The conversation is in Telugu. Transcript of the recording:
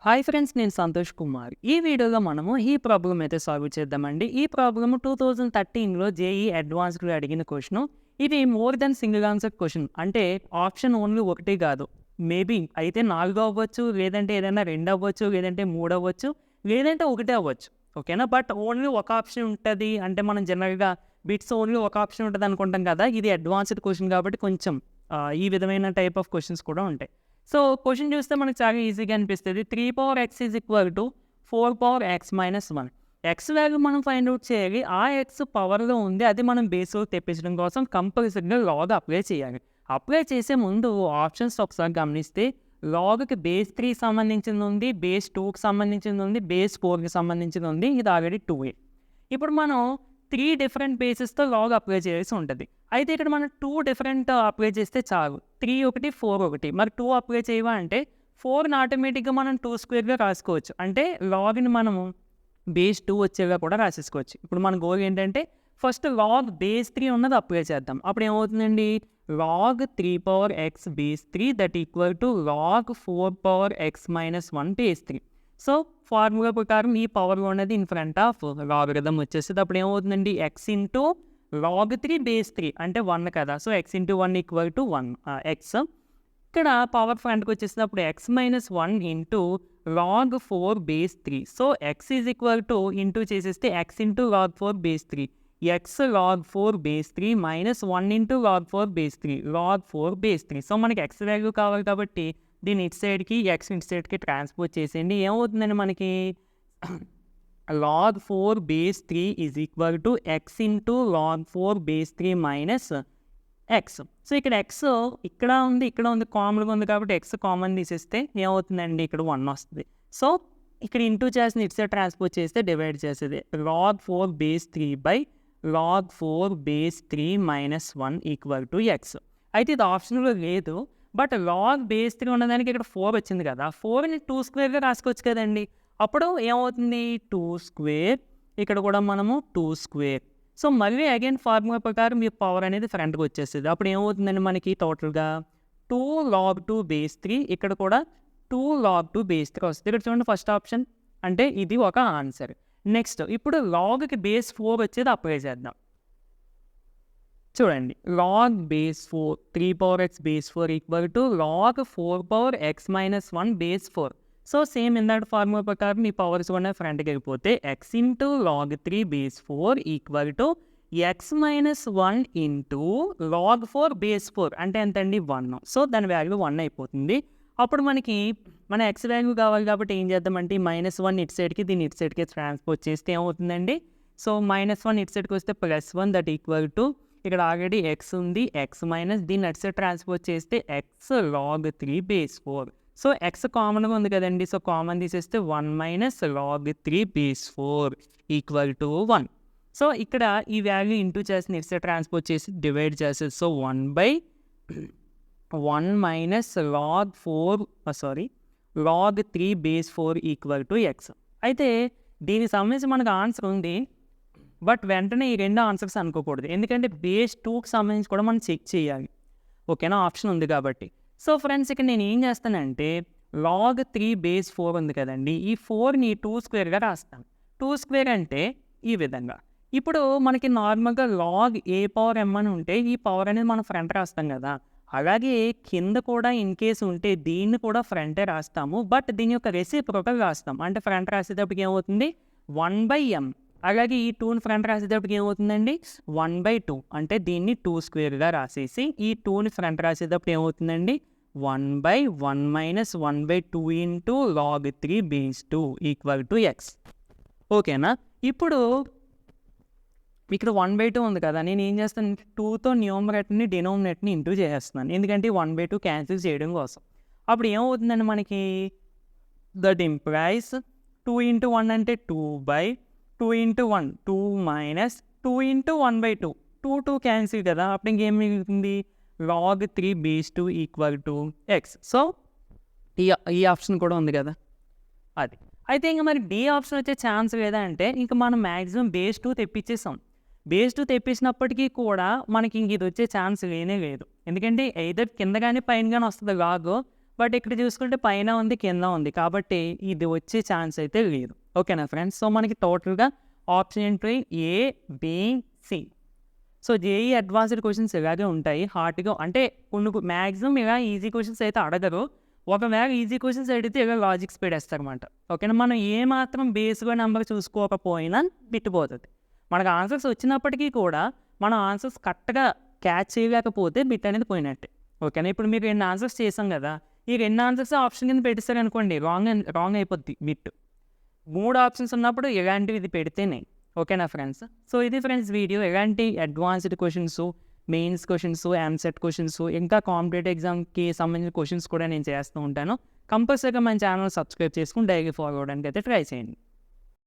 హాయ్ ఫ్రెండ్స్, నేను సంతోష్ కుమార్. ఈ వీడియోలో మనము ఈ ప్రాబ్లమ్ అయితే సాల్వ్ చేద్దామండి. ఈ ప్రాబ్లమ్ 2013లో జేఈ అడ్వాన్స్డ్‌లో అడిగిన క్వెషను. ఇది more than single answer question. అంటే ఆప్షన్ ఓన్లీ ఒకటి కాదు. మేబీ అయితే 4 అవ్వచ్చు, లేదంటే ఏదైనా 2 అవ్వచ్చు, లేదంటే 3 అవ్వచ్చు, లేదంటే ఒకటే అవ్వచ్చు. ఓకేనా? బట్ ఓన్లీ ఒక ఆప్షన్ ఉంటది. అంటే మనం జనరల్‌గా బిట్స్ ఓన్లీ ఒక ఆప్షన్ ఉంటది అనుకుంటాం కదా! ఇది అడ్వాన్స్డ్ క్వెషన్ కాబట్టి కొంచెం ఈ విధమైన టైప్ ఆఫ్ క్వెషన్స్ కూడా ఉంటాయి. సో, క్వెషన్ చూస్తే మనకు చాలా ఈజీగా అనిపిస్తది. 3x is equal to 4x-1. X value మనం ఫైండ్ ఔట్ చేయాలి. ఆ ఎక్స్ పవర్‌లో ఉంది. అది మనం బేస్‌లోకి తెప్పించడం కోసం కంపల్సరీగా లాగ్ అప్లై చేయాలి. అప్లై చేసే ముందు ఆప్షన్స్ ఒకసారి గమనిస్తే లాగ్‌కి బేస్ 3 సంబంధించింది ఉంది, బేస్ 2కి సంబంధించింది ఉంది, బేస్ 4కి సంబంధించింది ఉంది. ఇది ఆల్రెడీ 2a. ఇప్పుడు మనం 3 డిఫరెంట్ బేసెస్‌తో లాగ్ అప్లై చేయాల్సి ఉంటది. అయితే ఇక్కడ మనం 2 డిఫరెంట్ అప్లై చేస్తే చాలు. 3 ఒకటి, 4 ఒకటి. మరి 2 అప్లై చేయవా అంటే 4ని ఆటోమేటిక్‌గా మనం 2 స్క్వేర్‌గా రాసుకోవచ్చు. అంటే లాగ్‌ని మనము బేస్ 2 వచ్చేలా కూడా రాసేసుకోవచ్చు. ఇప్పుడు మన గోల్ ఏంటంటే ఫస్ట్ లాగ్ బేస్ 3 ఉన్నది అప్లై చేద్దాం. అప్పుడు ఏమవుతుందండి? Log 3x base 3 that equal to log 4x-1 base 3. So, formula ప్రకారం ఈ పవర్ ఉన్నది ఇన్ ఫ్రంట్ ఆఫ్ లాగరిథం వచ్చేస్తది. అప్పుడు ఏమవుతుందండి? x ఇంటూ లాగ్ 3 బేస్ 3 అంటే 1 కదా! So, x into 1 equal to 1 x. ఇక్కడ పవర్ ఫ్రంట్‌కి వచ్చేసినప్పుడు x-1 into log 4 base 3. So, x is equal to into చేసేస్తే x into log 4 base 3. x log 4 base 3 minus 1 into log 4 base 3. Log 4 base 3. So, మనకి x వాల్యూ కావాలి కాబట్టి దీన్ని ఇటు సైడ్‌కి, x ఇటు సైడ్‌కి ట్రాన్స్‌పోజ్ చేసేయండి. ఏమవుతుందండి మనకి? Log 4 base 3 is equal to x into log 4 base 3 minus x. So, ఇక్కడ x ఇక్కడ ఉంది, ఇక్కడ ఉంది, కామన్‌గా ఉంది కాబట్టి x కామన్ తీసేస్తే ఏమవుతుందండి? ఇక్కడ 1 వస్తది. సో, ఇక్కడ ఇంటూ చేసిన ఇటు సైడ్ ట్రాన్స్‌పోజ్ చేస్తే డివైడ్ చేసేది. Log 4 base 3 by log 4 base 3 minus 1 equal to x. అయితే ఇది ఆప్షన్‌లో లేదు. బట్ లాగ్ బేస్ 3 ఉన్నదానికి ఇక్కడ 4 వచ్చింది కదా! 4ని 2 స్క్వేర్‌గా రాసుకోవచ్చు కదండీ! అప్పుడు ఏమవుతుంది? 2 స్క్వేర్, ఇక్కడ కూడా మనము 2 స్క్వేర్. సో, మళ్ళీ అగైన్ ఫార్ములా ప్రకారం ఈ పవర్ అనేది ఫ్రంట్‌కి వచ్చేస్తది. అప్పుడు ఏమవుతుందండి మనకి టోటల్‌గా 2 లాగ్ 2 బేస్ 3, ఇక్కడ కూడా 2 లాగ్ 2 బేస్ 3 వస్తది. ఇక్కడ చూడండి ఫస్ట్ ఆప్షన్. అంటే ఇది ఒక ఆన్సర్. నెక్స్ట్ ఇప్పుడు లాగ్‌కి బేస్ 4 వచ్చేది అప్లై చేద్దాం. చూడండి, log base 4 3x base 4 equal to log 4x-1 base 4. So, same ఇందాక ఫార్ములా ప్రకారం ఈ పవర్స్ కూడా ఫ్రంట్‌కి వెళ్ళిపోతే x into log 3 base 4 equal to x-1 into log 4 base 4 అంటే ఎంతండి? 1. సో, దాని వాల్యూ 1 అయిపోతుంది. అప్పుడు మనకి మన x వాల్యూ కావాలి కాబట్టి ఏం చేద్దామంటే -1 ఇటు సైడ్‌కి, దీన్ని ఇటు సైడ్‌కి ట్రాన్స్‌పోజ్ చేస్తే ఏమవుతుందండి? సో, -1 ఇటు సైడ్‌కి వస్తే +1 దట్ ఈక్వల్ టు ఇక్కడ ఆల్రెడీ x ఉంది, x మైనస్ దీన్ని అటు సైడ్ ట్రాన్స్‌పోజ్ చేస్తే x log 3 base 4. So, x కామన్‌గా ఉంది కదండీ! సో, కామన్ తీసేస్తే 1 minus log 3 base 4 equal to 1. So, ఇక్కడ ఈ వాల్యూ ఇంటూ చేసి ఇటు సైడ్ ట్రాన్స్‌పోజ్ చేసి డివైడ్ చేసేది. So, 1 minus log 3 base 4 equal to x. అయితే దీనికి సంబంధించి మనకు ఆన్సర్ ఉంది. బట్ వెంటనే ఈ 2 ఆన్సర్స్ అనుకోకూడదు. ఎందుకంటే బేస్ 2కి సంబంధించి కూడా మనం చెక్ చేయాలి. ఓకేనా? ఆప్షన్ ఉంది కాబట్టి. సో, ఫ్రెండ్స్ ఇక్కడ నేను ఏం చేస్తానంటే లాగ్ 3 బేస్ 4 ఉంది కదండీ! ఈ 4ని 2 స్క్వేర్‌గా రాస్తాను. 2 స్క్వేర్ అంటే ఈ విధంగా. ఇప్పుడు మనకి నార్మల్‌గా లాగ్ ఏ పవర్ m అని ఉంటే ఈ పవర్ అనేది మనం ఫ్రంట్ రాస్తాం కదా! అలాగే కింద కూడా ఇన్ కేస్ ఉంటే దీన్ని కూడా ఫ్రంటే రాస్తాము. బట్ దీని యొక్క రెసిప్రోకల్ రాస్తాం. అంటే ఫ్రంట్ రాసేటప్పటికి ఏమవుతుంది? 1/m. అలాగే ఈ 2ని ఫ్రంట్ రాసేటప్పటికి ఏమవుతుందండి? 1/2. అంటే దీన్ని 2 స్క్వేర్‌గా రాసేసి ఈ 2ని ఫ్రంట్ రాసేటప్పుడు ఏమవుతుందండి? 1/1 minus 1/2 into log 3 base 2 equal to x. ఓకేనా? ఇప్పుడు ఇక్కడ 1/2 ఉంది కదా! నేను ఏం చేస్తానంటే 2తో న్యూమరేటర్‌ని డినామినేటర్‌ని ఇంటూ చేసేస్తున్నాను. ఎందుకంటే 1/2 క్యాన్సిల్ చేయడం కోసం. అప్పుడు ఏమవుతుందండి మనకి? దట్ ఇంప్లైస్ 2 ఇంటూ 1 అంటే 2 ఇంటూ 1 2 మైనస్ 2 ఇంటూ 1/2 2 క్యాన్సిల్ కదా! అప్పుడు ఇంకేం మిగులుతుంది? Log 3 base 2 equal to x. So, ఈ ఆప్షన్ కూడా ఉంది కదా! అది. అయితే ఇంక మరి డి ఆప్షన్ వచ్చే ఛాన్స్ లేదా అంటే ఇంక మనం మ్యాక్సిమం బేస్ 2 తెప్పించేసాం. బేస్ 2 తెప్పించినప్పటికీ కూడా మనకి ఇంక ఇది వచ్చే ఛాన్స్ లేనే లేదు. ఎందుకంటే ఎయిదర్ కింద గాని, పైన గాని వస్తది లాగు. బట్ ఇక్కడ చూసుకుంటే పైన ఉంది, కింద ఉంది. కాబట్టి ఇది వచ్చే ఛాన్స్ అయితే లేదు. ఓకేనా ఫ్రెండ్స్? సో మనకి టోటల్‌గా ఆప్షన్ ఏంటి? A, B, C. So JE advanced questions ఇలాగే ఉంటాయి. హార్డ్‌గా అంటే కొన్ని మ్యాక్సిమం ఇలా ఈజీ క్వశ్చన్స్ అయితే అడగరు. ఒకవేళ ఈజీ క్వశ్చన్స్ అడిగితే ఇలా లాజిక్స్ పెడేస్తారనమాట. ఓకేనా? మనం ఏ మాత్రం బేస్‌గా నెంబర్ చూసుకోకపోయినా బిట్టుపోతది. మనకు ఆన్సర్స్ వచ్చినప్పటికీ కూడా మనం ఆన్సర్స్ కరెక్ట్‌గా క్యాచ్ చేయలేకపోతే బిట్ అనేది పోయినట్టే. ఓకేనా? ఇప్పుడు మీరు 2 ఆన్సర్స్ చేసాం కదా! ఈ 2 ఆన్సర్స్ ఆప్షన్ కింద పెట్టేసారనుకోండి రాంగ్ అయిపోద్ది బిట్. 3 ఆప్షన్స్ ఉన్నప్పుడు ఇలాంటివి ఇది పెడితేనే. ఓకేనా ఫ్రెండ్స్? సో ఇది ఫ్రెండ్స్ వీడియో. ఎలాంటి advanced questions, mains questions, EAMCET questions, ఇంకా కాంపిటేటివ్ ఎగ్జామ్‌కి సంబంధించిన క్వశ్చన్స్ కూడా నేను చేస్తూ ఉంటాను. కంపల్సరీగా మన ఛానల్ సబ్స్క్రైబ్ చేసుకొని డైలీ ఫాలో అవ్వడానికి అయితే ట్రై చేయండి.